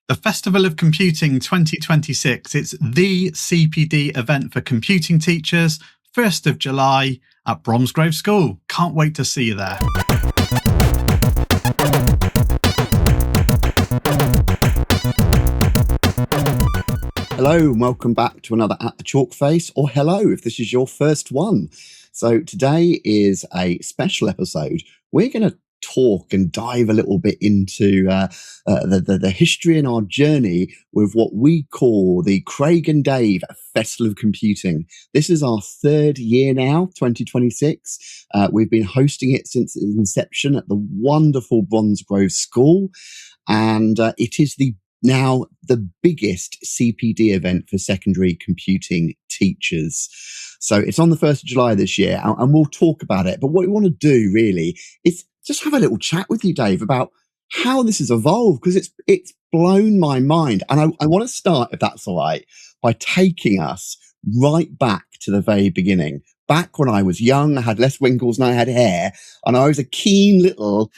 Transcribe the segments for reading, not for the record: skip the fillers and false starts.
The Festival of Computing 2026. It's the CPD event for computing teachers, 1st of July at Bromsgrove School. Can't wait to see you there. Hello and welcome back to another At the Chalkface, or hello if this is your first one. So today is a special episode. We're going to talk and dive a little bit into the history and our journey with what we call the Craig and Dave Festival of Computing. This is our third year now, 2026. We've been hosting it since its inception at the wonderful Bromsgrove School, and it is now the biggest CPD event for secondary computing teachers. So it's on the 1st of July this year, and we'll talk about it. But what we want to do really is just have a little chat with you, Dave, about how this has evolved, because it's blown my mind. And I want to start, if that's all right, by taking us right back to the very beginning. Back when I was young, I had less wrinkles and I had hair, and I was a keen little...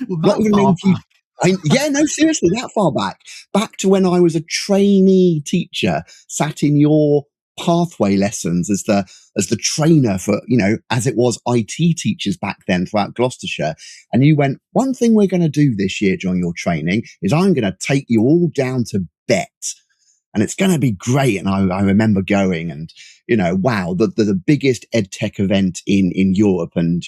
Seriously, that far back. Back to when I was a trainee teacher, sat in your pathway lessons as the trainer for, as it was IT teachers back then throughout Gloucestershire. And you went, one thing we're going to do this year during your training is I'm going to take you all down to BETT. And it's going to be great. And I remember going and, wow, the biggest edtech event in Europe, and,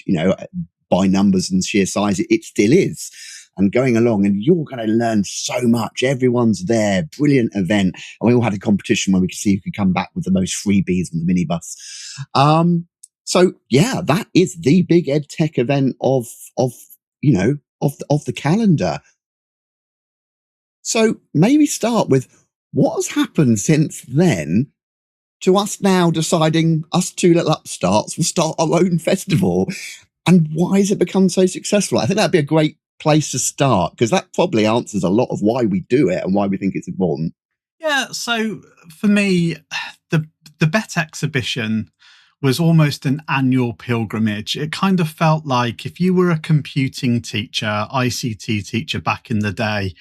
by numbers and sheer size, it still is. And going along, and you're going to learn so much. Everyone's there. Brilliant event. And we all had a competition where we could see who could come back with the most freebies in the minibus. So yeah, that is the big EdTech event of the calendar. So maybe start with what has happened since then to us now deciding us two little upstarts will start our own festival, and why has it become so successful? I think that'd be a great place to start, because that probably answers a lot of why we do it and why we think it's important. Yeah, so for me, the BETT exhibition was almost an annual pilgrimage. It kind of felt like if you were a computing teacher, ICT teacher back in the day,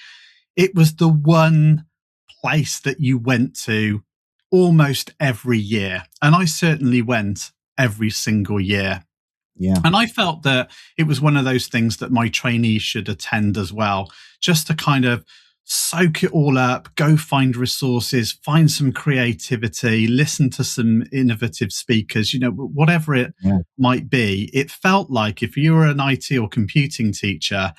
it was the one place that you went to almost every year. And I certainly went every single year. Yeah. And I felt that it was one of those things that my trainees should attend as well, just to kind of soak it all up, go find resources, find some creativity, listen to some innovative speakers, whatever it might be. It felt like if you were an IT or computing teacher,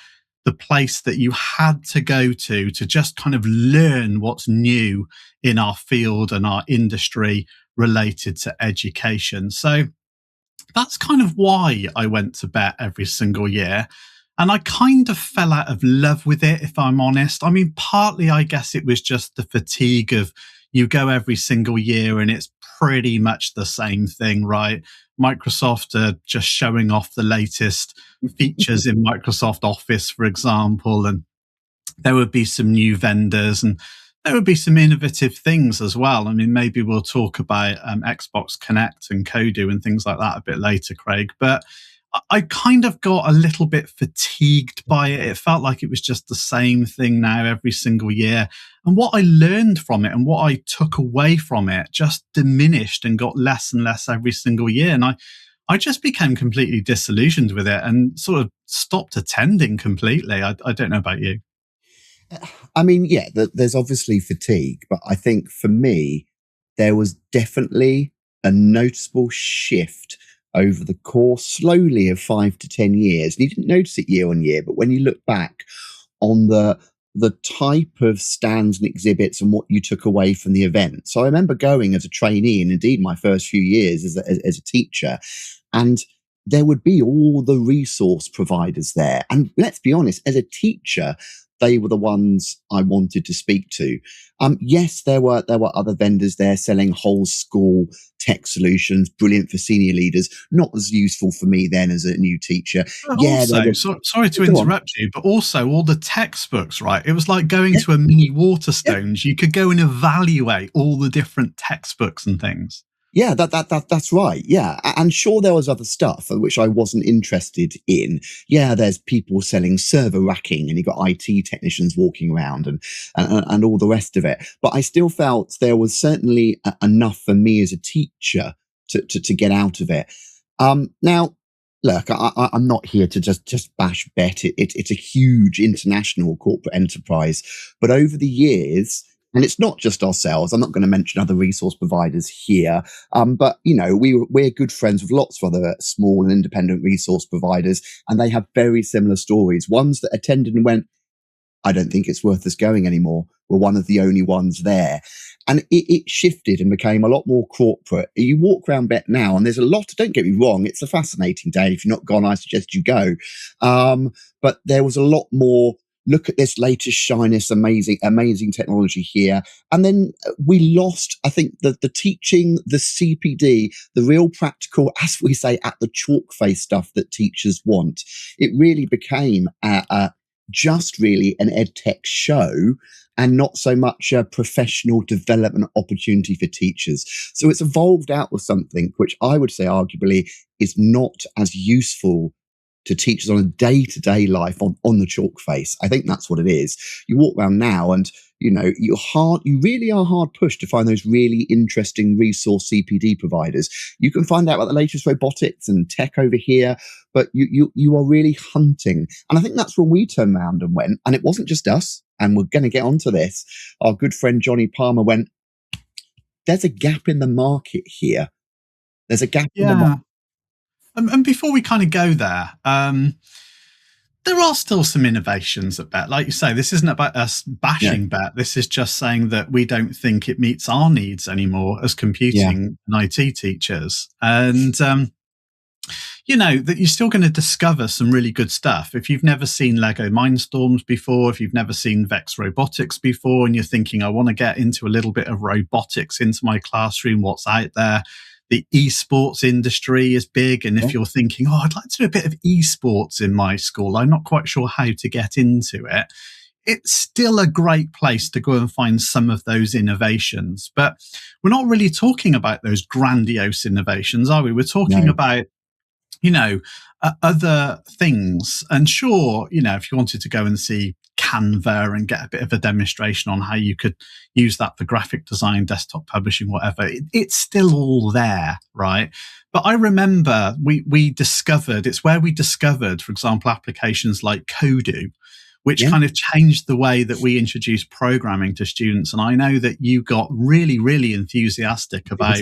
the place that you had to go to just kind of learn what's new in our field and our industry related to education. So that's kind of why I went to BETT every single year. And I kind of fell out of love with it, if I'm honest. I mean, partly, I guess it was just the fatigue of you go every single year and it's pretty much the same thing, right? Microsoft are just showing off the latest features in Microsoft Office, for example, and there would be some new vendors and there would be some innovative things as well. I mean, maybe we'll talk about Xbox Connect and Kodu and things like that a bit later, Craig. But I kind of got a little bit fatigued by it. It felt like it was just the same thing now every single year. And what I learned from it and what I took away from it just diminished and got less and less every single year. And I just became completely disillusioned with it and sort of stopped attending completely. I don't know about you. I mean, yeah, there's obviously fatigue, but I think for me, there was definitely a noticeable shift over the course, slowly, of 5 to 10 years. And you didn't notice it year on year, but when you look back on the type of stands and exhibits and what you took away from the event. So I remember going as a trainee, and indeed my first few years as a teacher, and there would be all the resource providers there. And let's be honest, as a teacher, they were the ones I wanted to speak to. Yes, there were other vendors there selling whole school tech solutions, brilliant for senior leaders, not as useful for me then as a new teacher. Sorry to interrupt you, but also all the textbooks, right? It was like going to a mini Waterstones. You could go and evaluate all the different textbooks and things. Yeah, that's right. Yeah, and sure, there was other stuff which I wasn't interested in. Yeah, there's people selling server racking, and you've got IT technicians walking around, and all the rest of it. But I still felt there was certainly enough for me as a teacher to get out of it. Now, look, I'm not here to just bash BETT. It's a huge international corporate enterprise, but over the years. And it's not just ourselves. I'm not going to mention other resource providers here, but we're good friends with lots of other small and independent resource providers, and they have very similar stories. Ones that attended and went, I don't think it's worth us going anymore, were one of the only ones there. And it shifted and became a lot more corporate. You walk around BETT now, and there's a lot. Don't get me wrong; it's a fascinating day. If you're not gone, I suggest you go. But there was a lot more. Look at this latest shyness, amazing technology here. And then we lost, I think, the teaching, the CPD, the real practical, as we say, at the chalkface stuff that teachers want. It really became just really an edtech show and not so much a professional development opportunity for teachers. So it's evolved out of something which I would say arguably is not as useful to teachers on a day-to-day life on the chalk face. I think that's what it is. You walk around now and, you really are hard pushed to find those really interesting resource CPD providers. You can find out about the latest robotics and tech over here, but you are really hunting. And I think that's when we turned around and went, and it wasn't just us, and we're going to get onto this. Our good friend Johnny Palmer went, there's a gap in the market here. There's a gap in the market. And before we kind of go there, there are still some innovations at BETT. Like you say, this isn't about us bashing BETT. This is just saying that we don't think it meets our needs anymore as computing and IT teachers. And, that you're still going to discover some really good stuff. If you've never seen Lego Mindstorms before, if you've never seen Vex Robotics before, and you're thinking, I want to get into a little bit of robotics into my classroom, what's out there? The esports industry is big. And if you're thinking, I'd like to do a bit of esports in my school, I'm not quite sure how to get into it. It's still a great place to go and find some of those innovations. But we're not really talking about those grandiose innovations, are we? We're talking about, other things. And sure, if you wanted to go and see Canva and get a bit of a demonstration on how you could use that for graphic design, desktop publishing, whatever, it's still all there, right? But I remember we discovered, it's where we discovered, for example, applications like Kodu, which kind of changed the way that we introduced programming to students. And I know that you got really, really enthusiastic about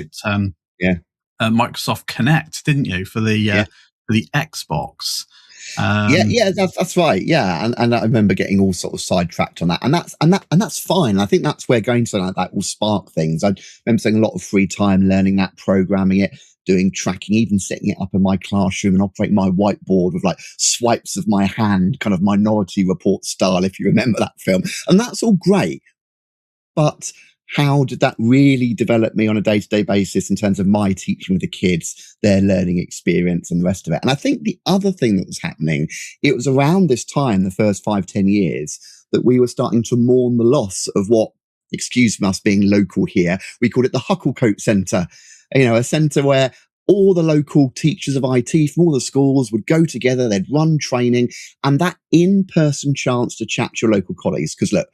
Microsoft Connect, didn't you, for the Xbox? That's right. Yeah, and I remember getting all sort of sidetracked on that, and that's fine. I think that's where going to something like that will spark things. I remember spending a lot of free time learning that, programming it, doing tracking, even setting it up in my classroom and operating my whiteboard with like swipes of my hand, kind of Minority Report style, if you remember that film. And that's all great, but how did that really develop me on a day-to-day basis in terms of my teaching with the kids, their learning experience and the rest of it? And I think the other thing that was happening, it was around this time, the first 5-10 years, that we were starting to mourn the loss of what, excuse us being local here, we called it the Hucklecoat Centre, a centre where all the local teachers of IT from all the schools would go together, they'd run training, and that in-person chance to chat to your local colleagues. Because look,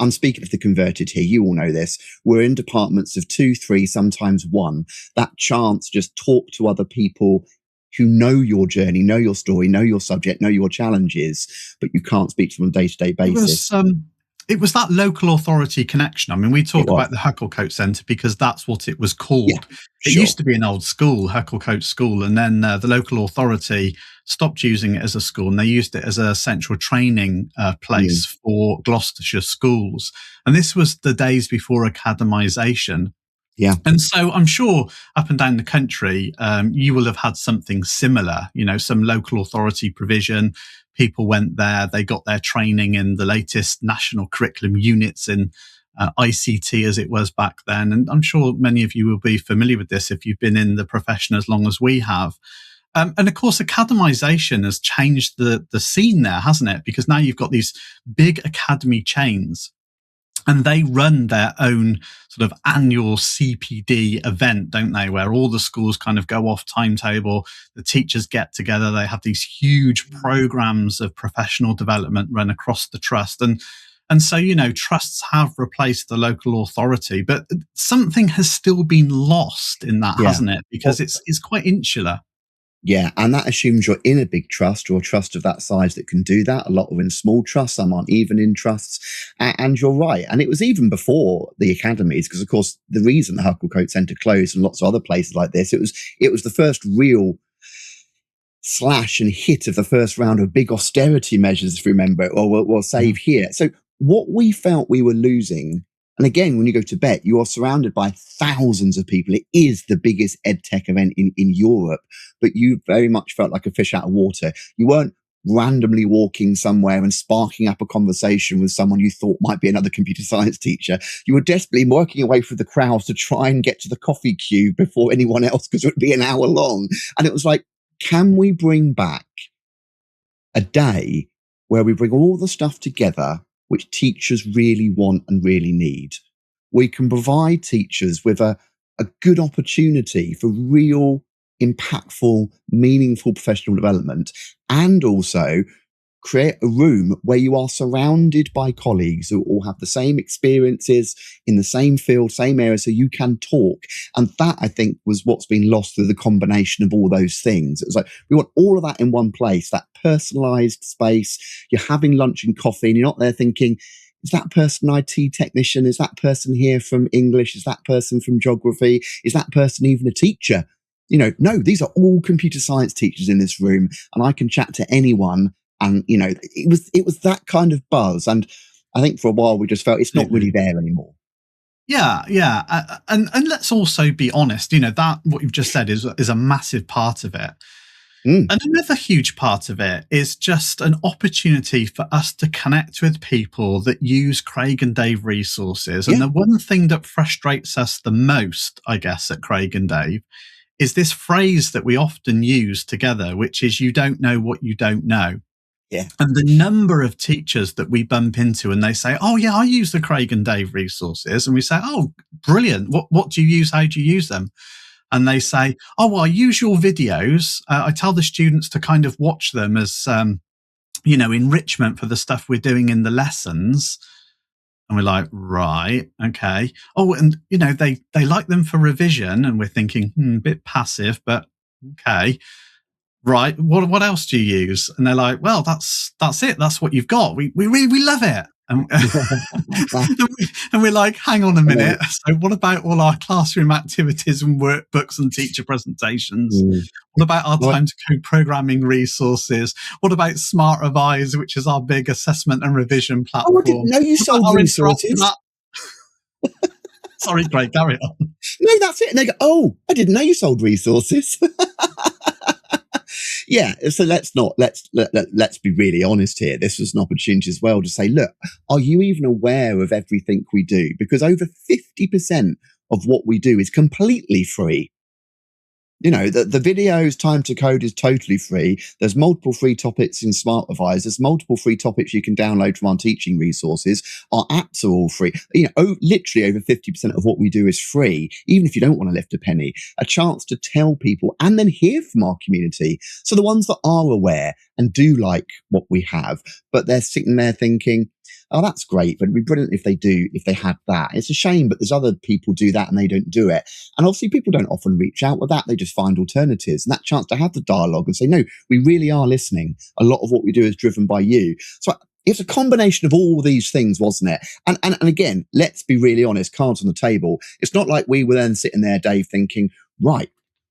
I'm speaking of the converted here. You all know this. We're in departments of 2, 3, sometimes 1. That chance to just talk to other people who know your journey, know your story, know your subject, know your challenges, but you can't speak to them on a day-to-day basis. It was that local authority connection. I mean, we talk about the Hucklecoat Centre because that's what it was called. It used to be an old school, Hucklecoat School, and then the local authority stopped using it as a school, and they used it as a central training place for Gloucestershire schools. And this was the days before academisation. Yeah. And so I'm sure up and down the country, you will have had something similar, some local authority provision. People went there, they got their training in the latest national curriculum units in ICT as it was back then. And I'm sure many of you will be familiar with this if you've been in the profession as long as we have. And of course, academisation has changed the scene there, hasn't it? Because now you've got these big academy chains. And they run their own sort of annual CPD event, don't they? Where all the schools kind of go off timetable, the teachers get together, they have these huge programs of professional development run across the trust. And so, trusts have replaced the local authority, but something has still been lost in that, hasn't it? Because it's quite insular. Yeah, and that assumes you're in a big trust or a trust of that size that can do that. A lot are in small trusts, some aren't even in trusts. And you're right. And it was even before the academies, because of course the reason the Hucklecote Centre closed and lots of other places like this, it was the first real slash and hit of the first round of big austerity measures, if you remember, or we'll save here. So what we felt we were losing. And again, when you go to BETT, you are surrounded by thousands of people. It is the biggest edtech event in Europe, but you very much felt like a fish out of water. You weren't randomly walking somewhere and sparking up a conversation with someone you thought might be another computer science teacher. You were desperately working away through the crowds to try and get to the coffee queue before anyone else, because it would be an hour long. And it was like, can we bring back a day where we bring all the stuff together which teachers really want and really need? We can provide teachers with a good opportunity for real, impactful, meaningful professional development, and also create a room where you are surrounded by colleagues who all have the same experiences in the same field, same area, so you can talk. And that, I think, was what's been lost through the combination of all those things. It was like, we want all of that in one place, that personalized space. You're having lunch and coffee and you're not there thinking, is that person IT technician? Is that person here from English? Is that person from geography? Is that person even a teacher? No, these are all computer science teachers in this room, and I can chat to anyone. And, it was that kind of buzz. And I think for a while we just felt it's not really there anymore. Yeah. And let's also be honest, that what you've just said is a massive part of it. And another huge part of it is just an opportunity for us to connect with people that use Craig and Dave resources. And the one thing that frustrates us the most, I guess, at Craig and Dave is this phrase that we often use together, which is, you don't know what you don't know. Yeah. And the number of teachers that we bump into and they say, oh, yeah, I use the Craig and Dave resources. And we say, oh, brilliant. What do you use? How do you use them? And they say, oh, well, I use your videos. I tell the students to kind of watch them as, enrichment for the stuff we're doing in the lessons. And we're like, right, okay. Oh, and, they like them for revision. And we're thinking, a bit passive, but okay. Right. What else do you use? And they're like, well, that's it. That's what you've got. We love it. And we're like, hang on a minute. So what about all our classroom activities and workbooks and teacher presentations? What about our time to code programming resources? What about Smart Revise, which is our big assessment and revision platform? Oh, I didn't know you sold resources. Sorry, Craig, carry on. No, that's it. And they go, oh, I didn't know you sold resources. Yeah, so let's be really honest here. This was an opportunity as well to say, look, are you even aware of everything we do? Because over 50% of what we do is completely free. The videos, time to code is totally free. There's multiple free topics in Smart Revise. There's multiple free topics you can download from our teaching resources. Our apps are all free. Literally over 50% of what we do is free, even if you don't want to lift a penny. A chance to tell people and then hear from our community. So the ones that are aware and do like what we have, but they're sitting there thinking, oh, that's great, but it'd be brilliant if they had that. It's a shame, but there's other people do that and they don't do it. And obviously people don't often reach out with that. They just find alternatives. And that chance to have the dialogue and say, no, we really are listening. A lot of what we do is driven by you. So it's a combination of all these things, wasn't it? And again, let's be really honest, cards on the table. It's not like we were then sitting there, Dave, thinking, right,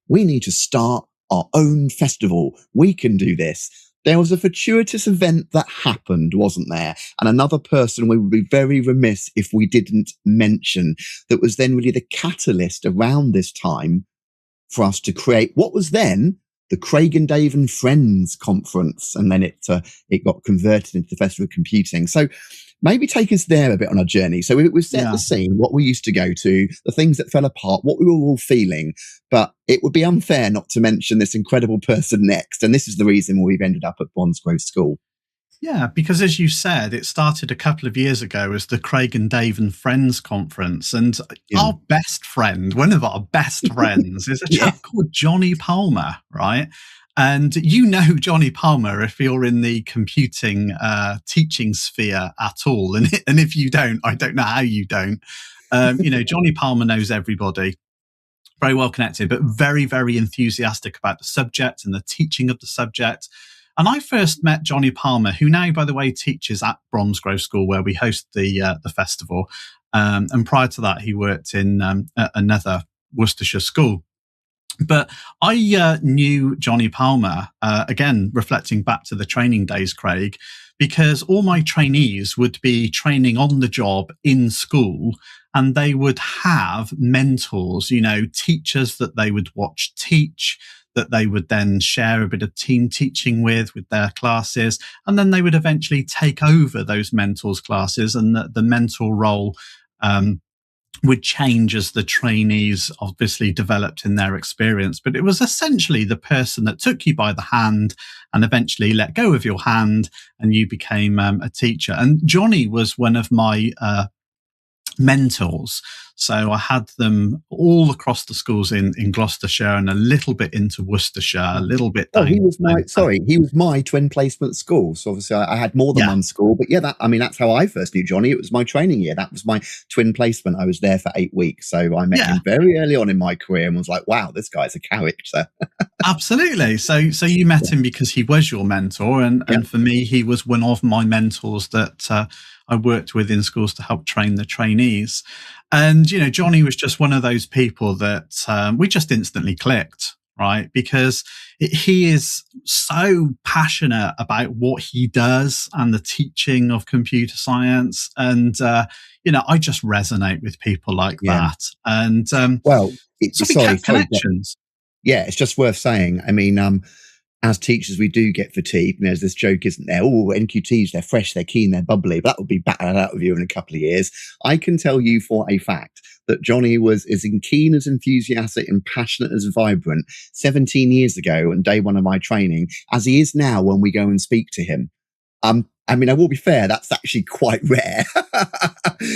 we need to start our own festival. We can do this. There was a fortuitous event that happened, wasn't there? And another person we would be very remiss if we didn't mention, that was then really the catalyst around this time for us to create what was then the Craig and Dave and Friends Conference. And then it got converted into the Festival of Computing. So maybe take us there a bit on our journey. So we've set the scene, what we used to go to, the things that fell apart, what we were all feeling. But it would be unfair not to mention this incredible person next. And this is the reason we've ended up at Bromsgrove School. Yeah, because as you said, it started a couple of years ago as the Craig and Dave and Friends conference. And Yeah. our best friend, one of our best friends, is a Yeah. chap called Johnny Palmer, right? And you know Johnny Palmer if you're in the computing teaching sphere at all. And if you don't, I don't know how you don't. Johnny Palmer knows everybody, very well connected, but very, very enthusiastic about the subject and the teaching of the subject. And I first met Johnny Palmer, who now, by the way, teaches at Bromsgrove School, where we host the festival. And prior to that, he worked in another Worcestershire school. But I knew Johnny Palmer, again, reflecting back to the training days, Craig, because all my trainees would be training on the job in school, and they would have mentors, teachers that they would watch teach, that they would then share a bit of team teaching with their classes. And then they would eventually take over those mentors' classes, and the mentor role would change as the trainees obviously developed in their experience. But it was essentially the person that took you by the hand and eventually let go of your hand, and you became a teacher. And Johnny was one of my mentors. So I had them all across the schools in Gloucestershire and a little bit into Worcestershire, a little bit down. He was my twin placement school. So obviously I had more than one school, but that's how I first knew Johnny. It was my training year. That was my twin placement. I was there for 8 weeks. So I met him very early on in my career and was like, wow, this guy's a character. Absolutely. So you met him because he was your mentor. And for me, he was one of my mentors that I worked with in schools to help train the trainees. And, Johnny was just one of those people that we just instantly clicked, right? Because he is so passionate about what he does and the teaching of computer science. And, I just resonate with people like that. And so we kept connections. It's just worth saying. I mean, as teachers, we do get fatigued. And there's this joke, isn't there? Oh, NQTs, they're fresh, they're keen, they're bubbly. But that would be battered out of you in a couple of years. I can tell you for a fact that Johnny was as keen, as enthusiastic and passionate, as vibrant 17 years ago on day one of my training as he is now when we go and speak to him. I mean, I will be fair, that's actually quite rare.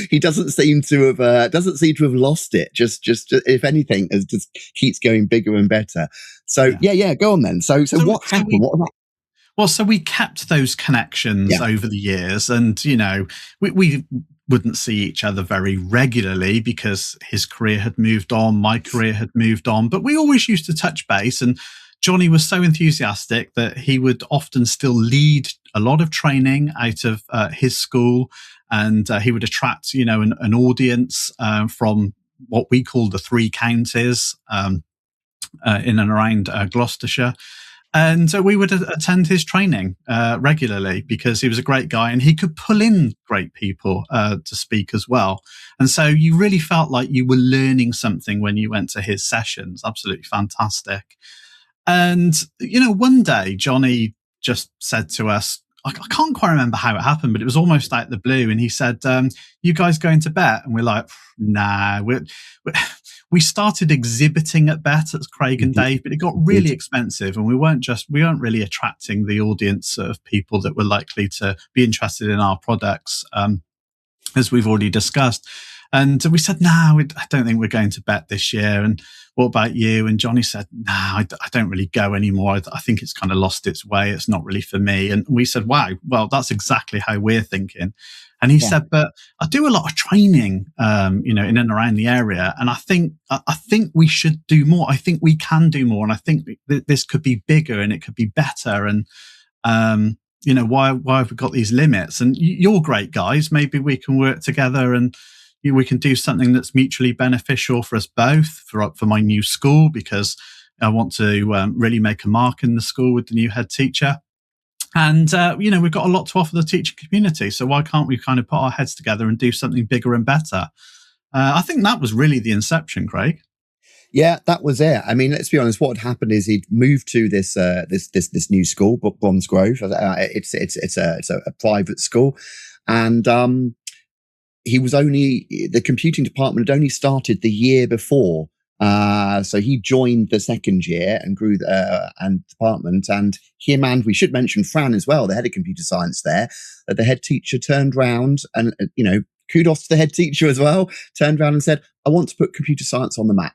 He doesn't seem to have lost it. Just if anything, as just keeps going bigger and better. So go on then. So what happened? So we kept those connections over the years, and we wouldn't see each other very regularly because his career had moved on, my career had moved on, but we always used to touch base. And Johnny was so enthusiastic that he would often still lead a lot of training out of his school, and he would attract, an audience from what we call the three counties in and around Gloucestershire. And so we would attend his training regularly because he was a great guy and he could pull in great people to speak as well. And so you really felt like you were learning something when you went to his sessions. Absolutely fantastic. And, one day Johnny just said to us, I can't quite remember how it happened, but it was almost out of the blue. And he said, you guys going to BETT? And we're like, nah, we started exhibiting at BETT at Craig and Dave, but it got really expensive. And we weren't really attracting the audience of people that were likely to be interested in our products, as we've already discussed. And we said, no, I don't think we're going to BETT this year. And what about you? And Johnny said, no, I don't really go anymore. I think it's kind of lost its way. It's not really for me. And we said, wow, well, that's exactly how we're thinking. And he said, but I do a lot of training, in and around the area. And I think we should do more. I think we can do more. And I think this could be bigger and it could be better. And, why have we got these limits? And you're great guys. Maybe we can work together and we can do something that's mutually beneficial for us both, for my new school, because I want to really make a mark in the school with the new head teacher. And, we've got a lot to offer the teaching community. So why can't we kind of put our heads together and do something bigger and better? I think that was really the inception, Craig. Yeah, that was it. I mean, let's be honest. What had happened is he'd moved to this new school, Bromsgrove. It's a private school, and the computing department had only started the year before So he joined the second year and grew and department. And him, and we should mention Fran as well, the head of computer science there. The head teacher turned round and, kudos to the head teacher as well, turned around and said, I want to put computer science on the map.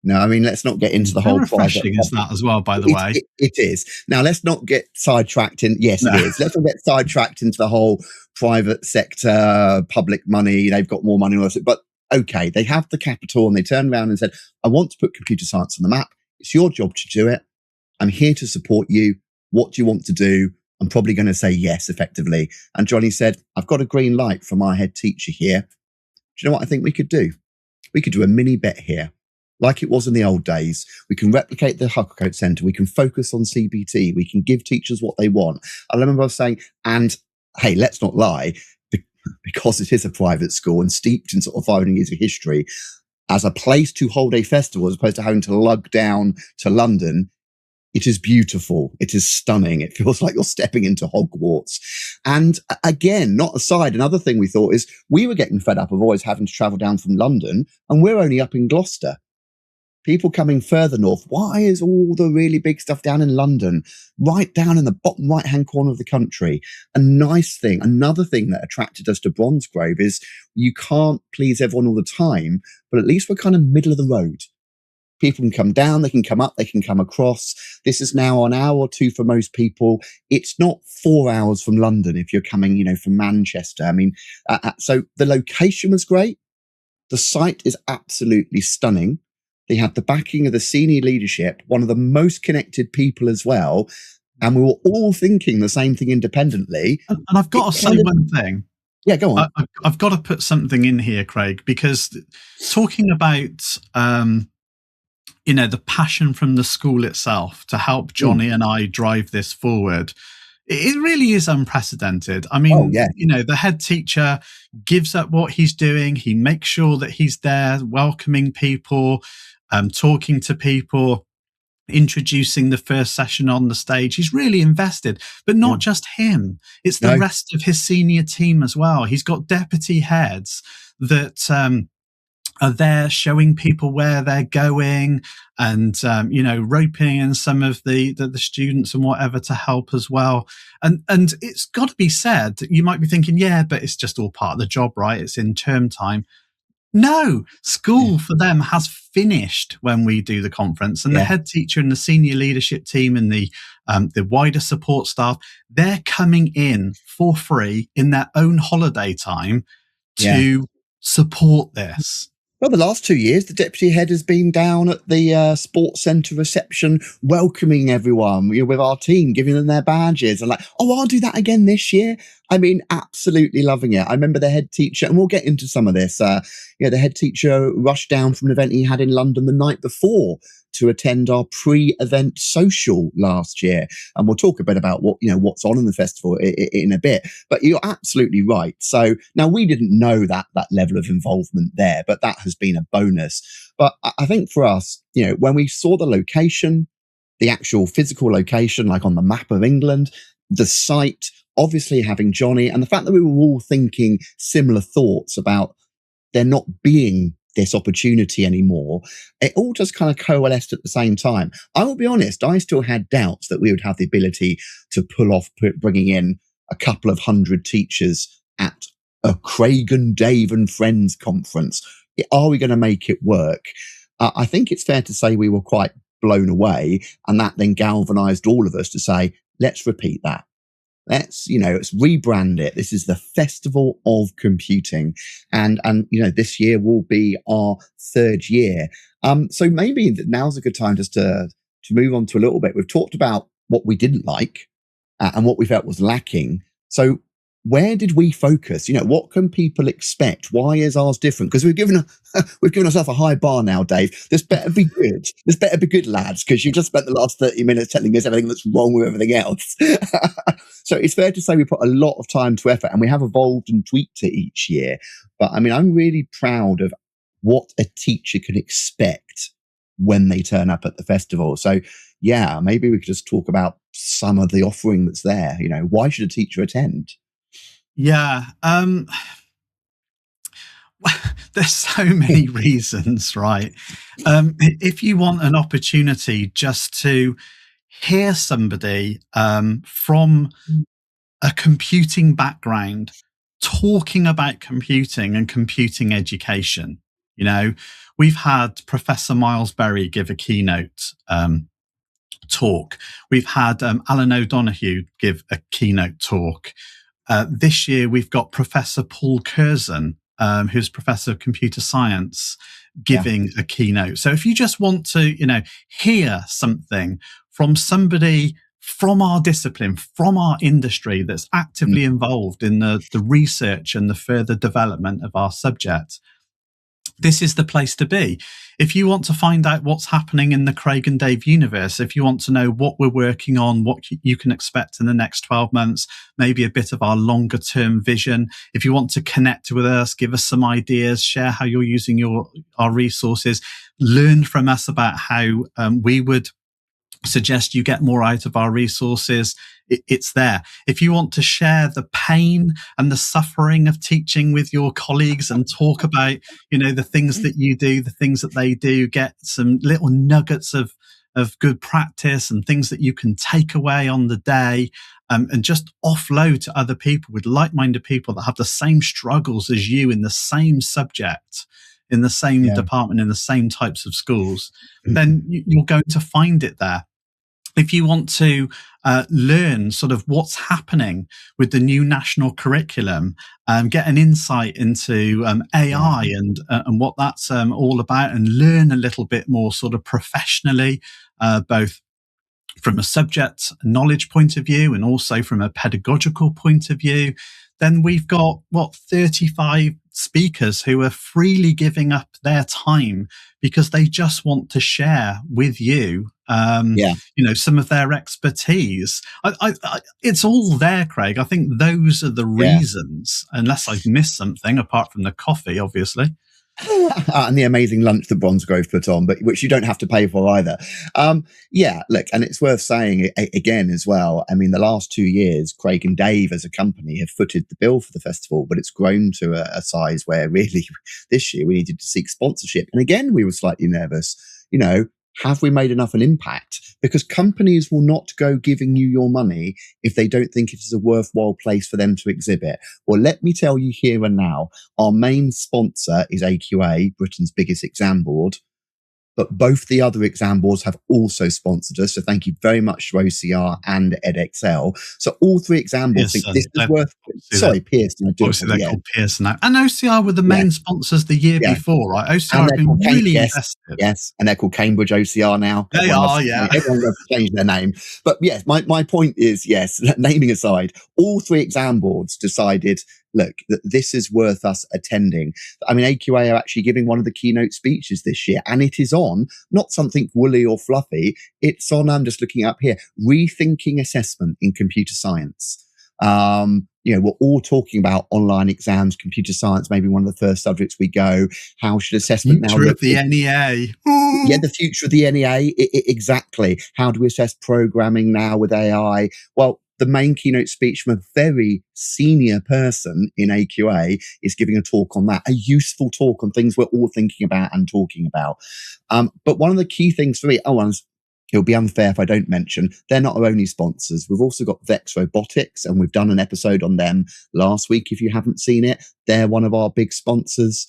No, I mean, let's not get into the whole refreshing is that as well, by the way. It is. Now, let's not get sidetracked in. Yes, no. It is. Let's not get sidetracked into the whole private sector, public money. They've got more money. But okay, they have the capital and they turned around and said, I want to put computer science on the map. It's your job to do it. I'm here to support you. What do you want to do? I'm probably going to say yes, effectively. And Johnny said, I've got a green light from our head teacher here. Do you know what I think we could do? We could do a mini BETT here. Like it was in the old days. We can replicate the Hucklecoat Centre. We can focus on CBT. We can give teachers what they want. I remember I was saying, and hey, let's not lie, because it is a private school and steeped in sort of 500 years of history, as a place to hold a festival as opposed to having to lug down to London, it is beautiful. It is stunning. It feels like you're stepping into Hogwarts. And again, not aside, another thing we thought is we were getting fed up of always having to travel down from London, and we're only up in Gloucester. People coming further north, why is all the really big stuff down in London, right down in the bottom right-hand corner of the country? A nice thing, another thing that attracted us to Bromsgrove is you can't please everyone all the time, but at least we're kind of middle of the road. People can come down, they can come up, they can come across. This is now an hour or two for most people. It's not 4 hours from London if you're coming, from Manchester. I mean, so the location was great. The site is absolutely stunning. They had the backing of the senior leadership, one of the most connected people as well. And we were all thinking the same thing independently. And I've got to say one thing. Yeah, go on. I've got to put something in here, Craig, because talking about, the passion from the school itself to help Johnny and I drive this forward, it really is unprecedented. I mean, the head teacher gives up what he's doing. He makes sure that he's there welcoming people, talking to people, introducing the first session on the stage. He's really invested, but not just him. It's the rest of his senior team as well. He's got deputy heads that are there showing people where they're going and, roping in some of the students and whatever to help as well. And it's got to be said, you might be thinking, yeah, but it's just all part of the job, right? It's in term time. No, school for them has finished when we do the conference, and the head teacher and the senior leadership team and the wider support staff, they're coming in for free in their own holiday time to support this. Well, the last 2 years, the deputy head has been down at the sports centre reception, welcoming everyone, with our team, giving them their badges, and I'll do that again this year. I mean, absolutely loving it. I remember the head teacher, and we'll get into some of this. The head teacher rushed down from an event he had in London the night before to attend our pre-event social last year. And we'll talk a bit about what's on in the festival in a bit. But you're absolutely right. So now we didn't know that level of involvement there, but that has been a bonus. But I think for us, when we saw the location, the actual physical location, like on the map of England, the site, obviously having Johnny, and the fact that we were all thinking similar thoughts about there not being this opportunity anymore, it all just kind of coalesced at the same time. I will be honest, I still had doubts that we would have the ability to pull off bringing in a couple of hundred teachers at a Craig and Dave and Friends conference. Are we going to make it work? I think it's fair to say we were quite blown away, and that then galvanized all of us to say, let's repeat that. Let's rebrand it. This is the Festival of Computing. And this year will be our third year. So maybe now's a good time just to move on to a little bit. We've talked about what we didn't like and what we felt was lacking. So where did we focus? What can people expect? Why is ours different? Because we've given ourselves a high bar now, Dave. This better be good. This better be good, lads, because you just spent the last 30 minutes telling us everything that's wrong with everything else. So it's fair to say we put a lot of time to effort, and we have evolved and tweaked it each year. But I mean, I'm really proud of what a teacher can expect when they turn up at the festival. So yeah, maybe we could just talk about some of the offering that's there. Why should a teacher attend? Yeah. there's so many reasons, right? If you want an opportunity just to hear somebody from a computing background talking about computing and computing education, we've had Professor Miles Berry give a keynote talk. We've had Alan O'Donoghue give a keynote talk. This year, we've got Professor Paul Curzon, who's Professor of Computer Science, giving a keynote. So if you just want to, hear something from somebody from our discipline, from our industry that's actively involved in the research and the further development of our subject, this is the place to be. If you want to find out what's happening in the Craig and Dave universe, if you want to know what we're working on, what you can expect in the next 12 months, maybe a bit of our longer term vision, if you want to connect with us, give us some ideas, share how you're using our resources, learn from us about how we would suggest you get more out of our resources, it's there. If you want to share the pain and the suffering of teaching with your colleagues and talk about, the things that you do, the things that they do, get some little nuggets of good practice and things that you can take away on the day, and just offload to other people with like-minded people that have the same struggles as you in the same subject, in the same department, in the same types of schools, then you're going to find it there. If you want to learn sort of what's happening with the new national curriculum, get an insight into AI and what that's all about, and learn a little bit more sort of professionally, both from a subject knowledge point of view and also from a pedagogical point of view, then we've got 35 speakers who are freely giving up their time because they just want to share with you some of their expertise. It's all there, Craig. I think those are the reasons, unless I've missed something apart from the coffee, obviously. And the amazing lunch that Bromsgrove put on, but which you don't have to pay for either. Look, and it's worth saying again as well. I mean, the last 2 years, Craig and Dave as a company have footed the bill for the festival, but it's grown to a size where really this year we needed to seek sponsorship. And again, we were slightly nervous, have we made enough an impact? Because companies will not go giving you your money if they don't think it is a worthwhile place for them to exhibit. Well, let me tell you here and now, our main sponsor is AQA, Britain's biggest exam board. But both the other exam boards have also sponsored us. So thank you very much to OCR and EdXL. So all three exam boards think this is worth... Sorry, Pearson. Obviously, they're called Pearson now. And OCR were the main sponsors the year before, right? OCR have been really invested. Yes, and they're called Cambridge OCR now. They are, Everyone has changed their name. But yes, my point is, yes, naming aside, all three exam boards decided, look, that this is worth us attending. I mean, AQA are actually giving one of the keynote speeches this year, and it is on, not something woolly or fluffy, it's on, I'm just looking up here, rethinking assessment in computer science. We're all talking about online exams, computer science, maybe one of the first subjects we go. How should assessment now look? The NEA. The future of the NEA. Exactly. How do we assess programming now with AI? Well, the main keynote speech from a very senior person in AQA is giving a talk on that, a useful talk on things we're all thinking about and talking about. But one of the key things for me, it'll be unfair if I don't mention, they're not our only sponsors. We've also got Vex Robotics, and we've done an episode on them last week. If you haven't seen it, they're one of our big sponsors.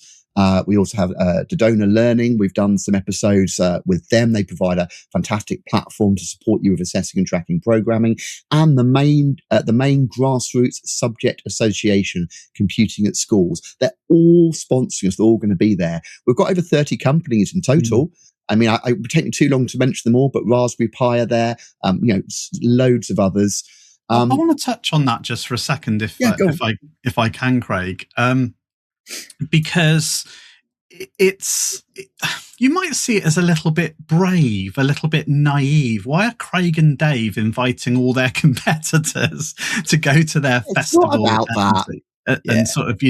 We also have Dodona Learning. We've done some episodes with them. They provide a fantastic platform to support you with assessing and tracking programming. And the main grassroots subject association, Computing at Schools. They're all sponsoring us. They're all going to be there. We've got over 30 companies in total. I mean, it would take me too long to mention them all, but Raspberry Pi are there, loads of others. I want to touch on that just for a second, if I can, Craig, because you might see it as a little bit brave, a little bit naive. Why are Craig and Dave inviting all their competitors to go to their festival? Not about that. And sort of,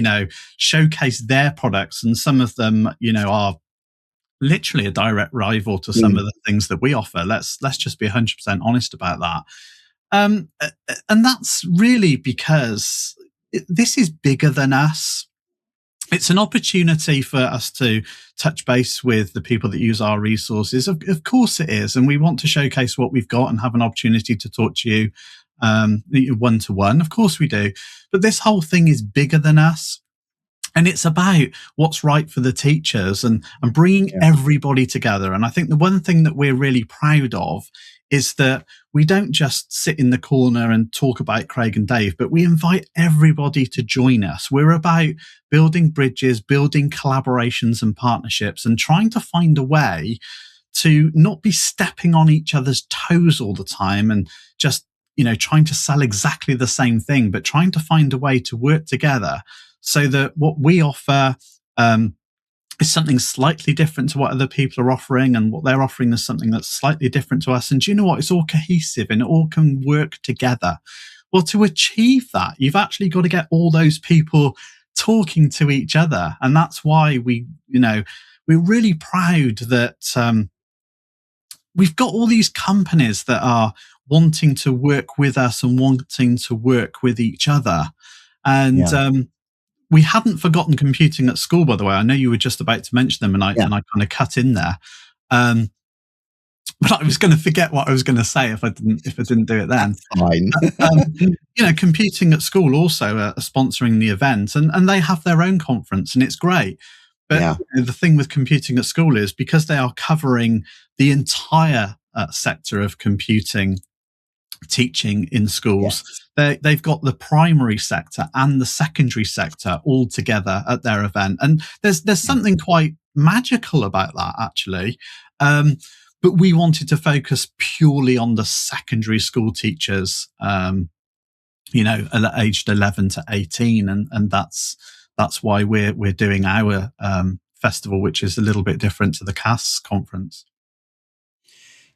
showcase their products, and some of them, are literally a direct rival to some of the things that we offer. Let's just be 100% honest about that. And that's really because this is bigger than us. it's an opportunity for us to touch base with the people that use our resources. Of course it is. And we want to showcase what we've got and have an opportunity to talk to you one-to-one. Of course we do. But this whole thing is bigger than us. And it's about what's right for the teachers and bringing everybody together. And I think the one thing that we're really proud of is that we don't just sit in the corner and talk about Craig and Dave, but we invite everybody to join us. We're about building bridges, building collaborations and partnerships, and trying to find a way to not be stepping on each other's toes all the time and just, trying to sell exactly the same thing, but trying to find a way to work together so that what we offer is something slightly different to what other people are offering, and what they're offering is something that's slightly different to us. And do you know what? It's all cohesive and it all can work together. Well, to achieve that, you've actually got to get all those people talking to each other. And that's why we're really proud that we've got all these companies that are wanting to work with us and wanting to work with each other. And we hadn't forgotten computing at school, by the way. I know you were just about to mention them, and I kind of cut in there. But I was going to forget what I was going to say if I didn't do it then. Fine. Computing at school also are sponsoring the event, and they have their own conference, and it's great. But the thing with computing at school is because they are covering the entire sector of computing teaching in schools, they've got the primary sector and the secondary sector all together at their event, and there's something quite magical about that, actually. But we wanted to focus purely on the secondary school teachers, aged 11 to 18, and that's why we're doing our festival, which is a little bit different to the CAS conference.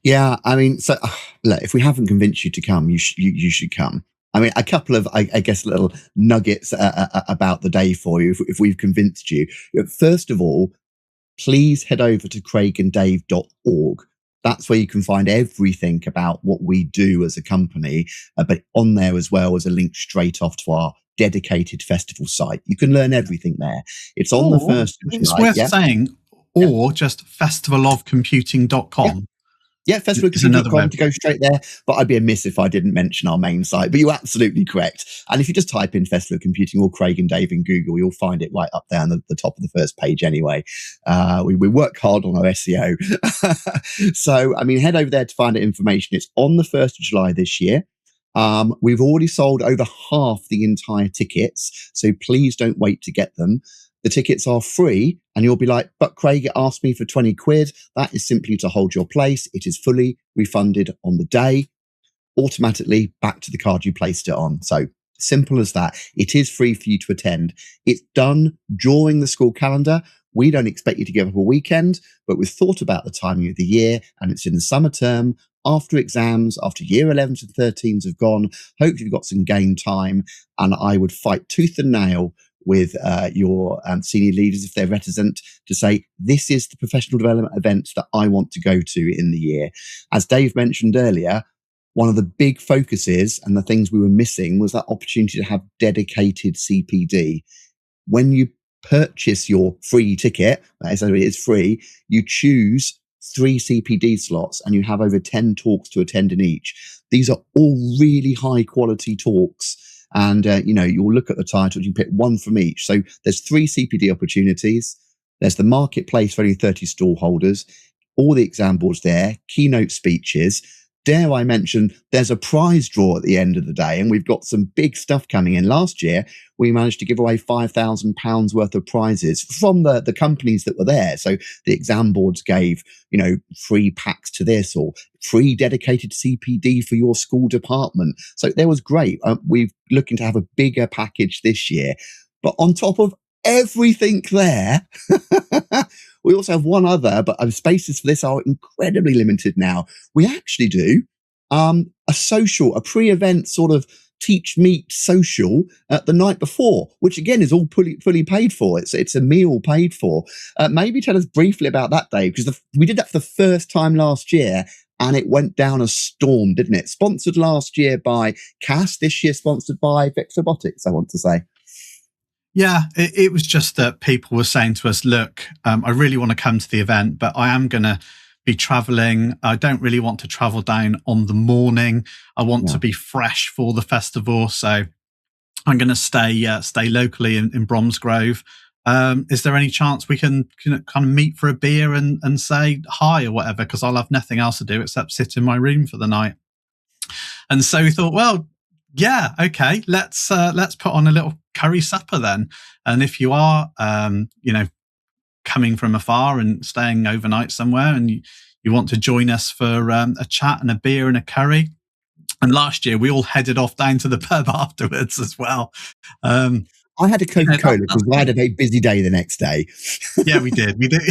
Yeah, I mean, so look, if we haven't convinced you to come, you should come. I mean, a couple of, I guess, little nuggets about the day for you, if we've convinced you. First of all, please head over to craigndave.org. That's where you can find everything about what we do as a company, but on there as well as a link straight off to our dedicated festival site. You can learn everything there. It's on the 1st of July. It's worth saying, or just festivalofcomputing.com. Yeah, festivalcomputing.com to go straight there. But I'd be amiss if I didn't mention our main site. But you're absolutely correct. And if you just type in Festival of Computing or Craig and Dave in Google, you'll find it right up there on the top of the first page anyway. We work hard on our SEO. So, I mean, head over there to find out information. It's on the 1st of July this year. We've already sold over half the entire tickets. So please don't wait to get them. The tickets are free, and you'll be like, but Craig, it asked me for 20 quid. That is simply to hold your place. It is fully refunded on the day, automatically back to the card you placed it on. So simple as that. It is free for you to attend. It's done during the school calendar. We don't expect you to give up a weekend, but we've thought about the timing of the year, and it's in the summer term, after exams, after year 11s and 13s have gone. Hopefully you've got some game time, and I would fight tooth and nail with your senior leaders, if they're reticent, to say, this is the professional development event that I want to go to in the year. As Dave mentioned earlier, one of the big focuses and the things we were missing was that opportunity to have dedicated CPD. When you purchase your free ticket, it is free, you choose 3 CPD slots and you have over 10 talks to attend in each. These are all really high quality talks. And, you'll look at the title, you can pick one from each. So there's 3 CPD opportunities. There's the marketplace for only 30 stall holders, all the exam boards there, keynote speeches. Dare I mention, there's a prize draw at the end of the day, and we've got some big stuff coming in. Last year, we managed to give away £5,000 worth of prizes from the companies that were there. So the exam boards gave, free packs to this, or free dedicated CPD for your school department. So there was great. We're looking to have a bigger package this year. But on top of everything there, we also have one other, but spaces for this are incredibly limited now. We actually do a pre-event sort of teach meet social the night before, which again is all fully paid for. It's a meal paid for. Maybe tell us briefly about that, Dave, because we did that for the first time last year, and it went down a storm, didn't it? Sponsored last year by CAS, this year sponsored by Vex Robotics, I want to say. Yeah, it was just that people were saying to us, look, I really want to come to the event, but I am going to be traveling. I don't really want to travel down on the morning. I want Yeah. to be fresh for the festival. So I'm going to stay locally in Bromsgrove. Is there any chance we can kind of meet for a beer and say hi or whatever? Because I'll have nothing else to do except sit in my room for the night. And so we thought, well, yeah, okay, let's put on a little curry supper then. And if you are, coming from afar and staying overnight somewhere, and you want to join us for a chat and a beer and a curry. And last year we all headed off down to the pub afterwards as well. Um, I had a Coca-Cola that's because I had a very busy day the next day. Yeah, we did. We did.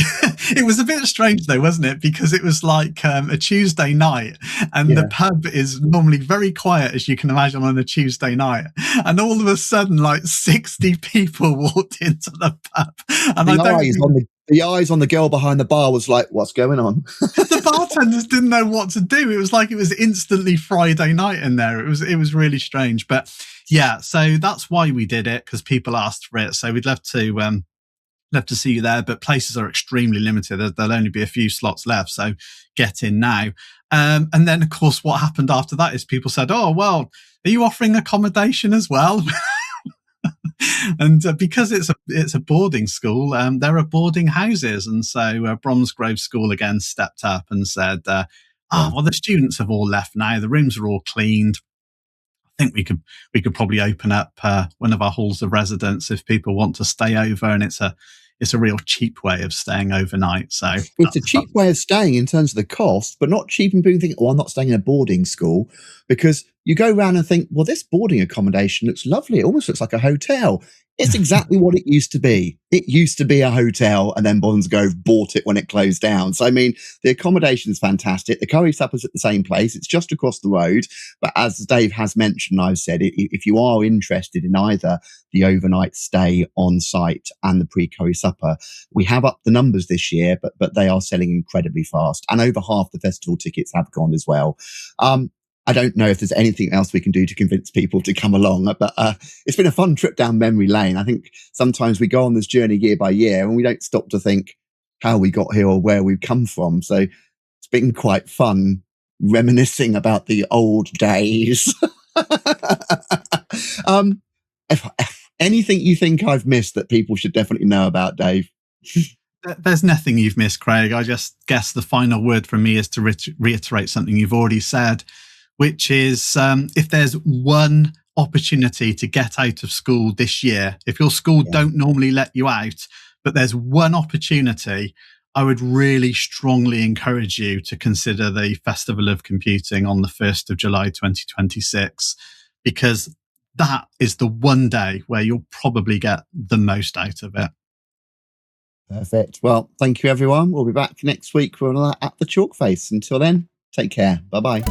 It was a bit strange though, wasn't it? Because it was like a Tuesday night, and the Yeah. pub is normally very quiet, as you can imagine, on a Tuesday night. And all of a sudden, like 60 people walked into the pub, and I don't think The eyes on the girl behind the bar was like, what's going on? the bartenders didn't know what to do. It was like it was instantly Friday night in there. It was really strange, but yeah. So that's why we did it, because people asked for it. So we'd love to see you there, but places are extremely limited. There'll only be a few slots left, so get in now. And then, of course, what happened after that is people said, "Oh, well, are you offering accommodation as well?" And because it's a boarding school, there are boarding houses, and so Bromsgrove School again stepped up and said, Yeah. well, the students have all left now. The rooms are all cleaned. I think we could probably open up one of our halls of residence if people want to stay over, and it's a real cheap way of staying overnight. So It's a cheap way of staying in terms of the cost, but not cheap and people think, oh, I'm not staying in a boarding school, because you go around and think, well, this boarding accommodation looks lovely. It almost looks like a hotel. It's exactly what it used to be. It used to be a hotel, and then Bromsgrove bought it when it closed down. So, I mean, the accommodation is fantastic. The curry supper's at the same place. It's just across the road. But as Dave has mentioned, I've said, if you are interested in either the overnight stay on site and the pre-curry supper, we have upped the numbers this year, but they are selling incredibly fast. And over half the festival tickets have gone as well. I don't know if there's anything else we can do to convince people to come along, but it's been a fun trip down memory lane. I think sometimes we go on this journey year by year and we don't stop to think how we got here or where we've come from. So it's been quite fun reminiscing about the old days. If anything you think I've missed that people should definitely know about, Dave? there's nothing you've missed, Craig. I just guess the final word from me is to reiterate something you've already said, which is if there's one opportunity to get out of school this year, if your school don't normally let you out, but there's one opportunity, I would really strongly encourage you to consider the Festival of Computing on the 1st of July 2026, because that is the one day where you'll probably get the most out of it. Perfect. Well, thank you, everyone. We'll be back next week for another At the Chalkface. Until then, take care. Bye-bye.